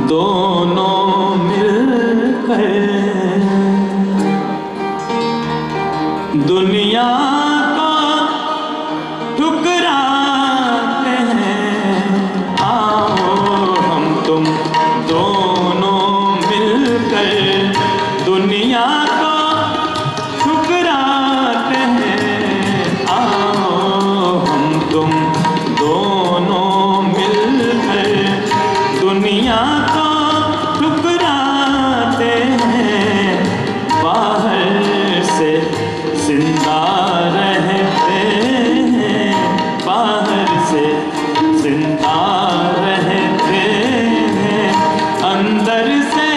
दोनों मिलकर दुनिया को ठुकराते हैं। आओ हम तुम दोनों मिलकर दुनिया को ठुकराते हैं। आओ हम तुम दोनों मिलकर दुनिया को ठुकराते हैं। बाहर से जिंदा रहते हैं, बाहर से जिंदा रहते हैं, अंदर से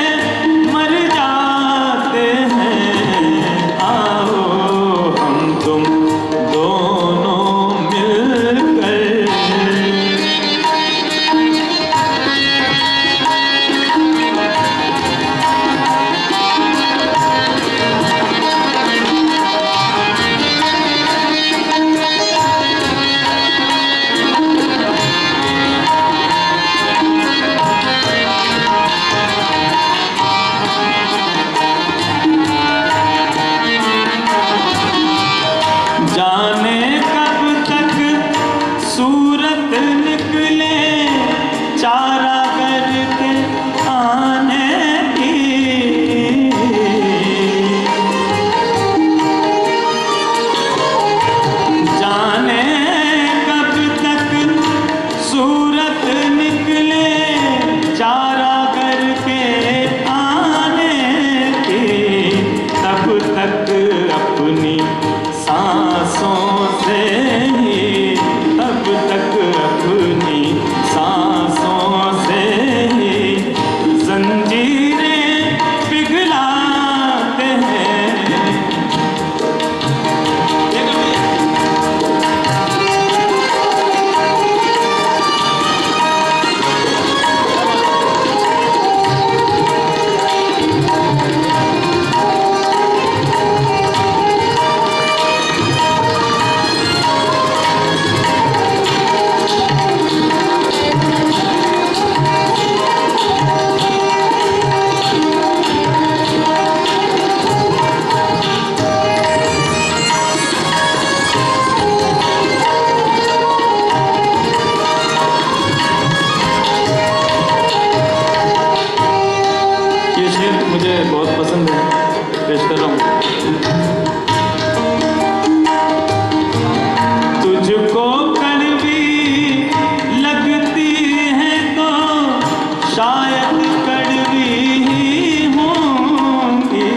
मर जाते हैं। आओ हम तुम दोनों मिलकर जाने कब तक सूरत निकले चारा करके आने की। जाने कब तक सूरत निकले चारा करके आने की। तब तक अपनी सांसों से ही, तब तक अपनी सांसों से ही जंजीरें पिघलाते हैं। मुझे बहुत पसंद है, पेश कर रहा हूँ। तुझको कड़वी लगती है तो शायद कड़वी ही होंगी।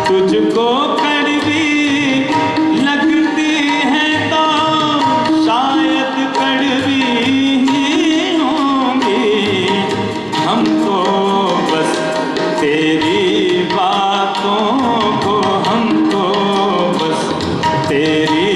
तुझको कड़वी लगती है तो शायद कड़वी हमको बस तेरी बातों को, हमको बस तेरी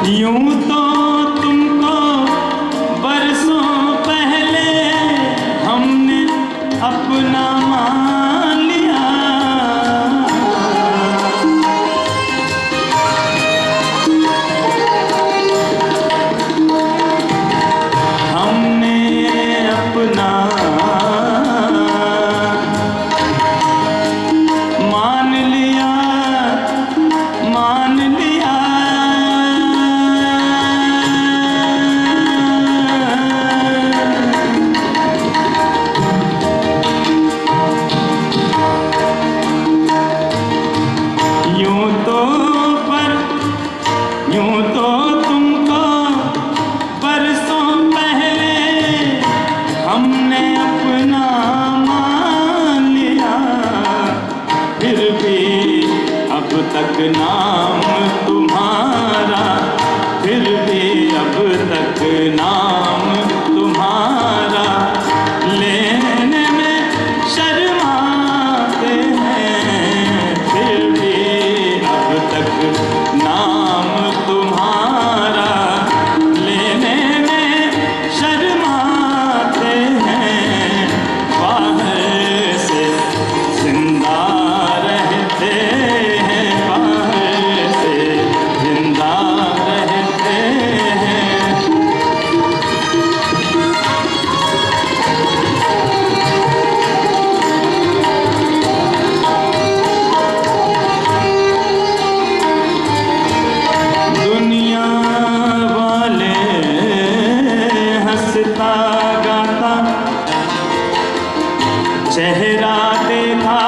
यूं तो तुमको बरसों पहले हमने अपना मान लिया, हमने अपना मान लिया, मान लिया। यूं तो तुमको बरसों पहले हमने अपना मान लिया, फिर भी अब तक नाम तुम्हारा, फिर भी अब तक नाम तुम्हारा लेने में शर्माते हैं, फिर भी अब तक नाम तुम्हारा लेने में शर्माते हैं। बाहर से जिंदा रहते हैं, बाहर से जिंदा रहते हैं। दुनिया वाले हंसता गाता चेहरा देखा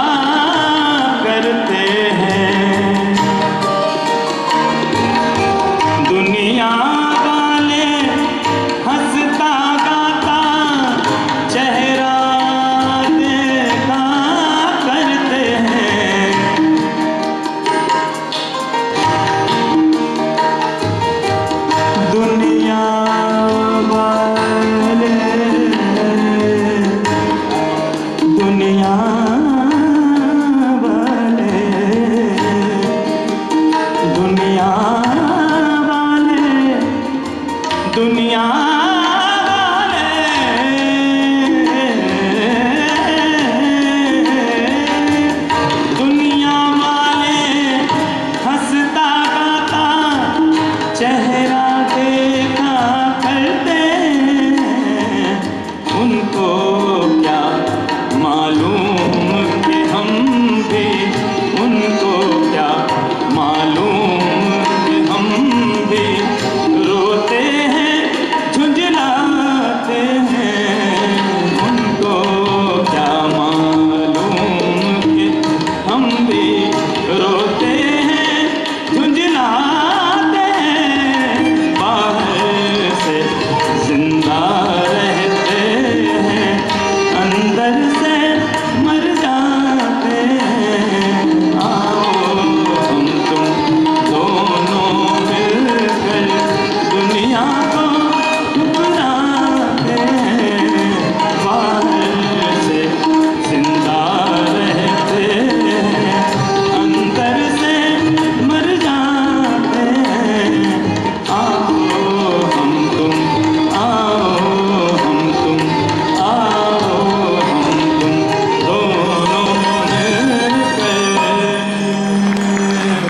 करते हैं, दुनिया वाले हंसता गाता चेहरा देखा करते हैं। दुनिया वाले, दुनिया वाले, दुनिया वाले, दुनिया वाले, दुनिया वाले हंसता गाता चेहरा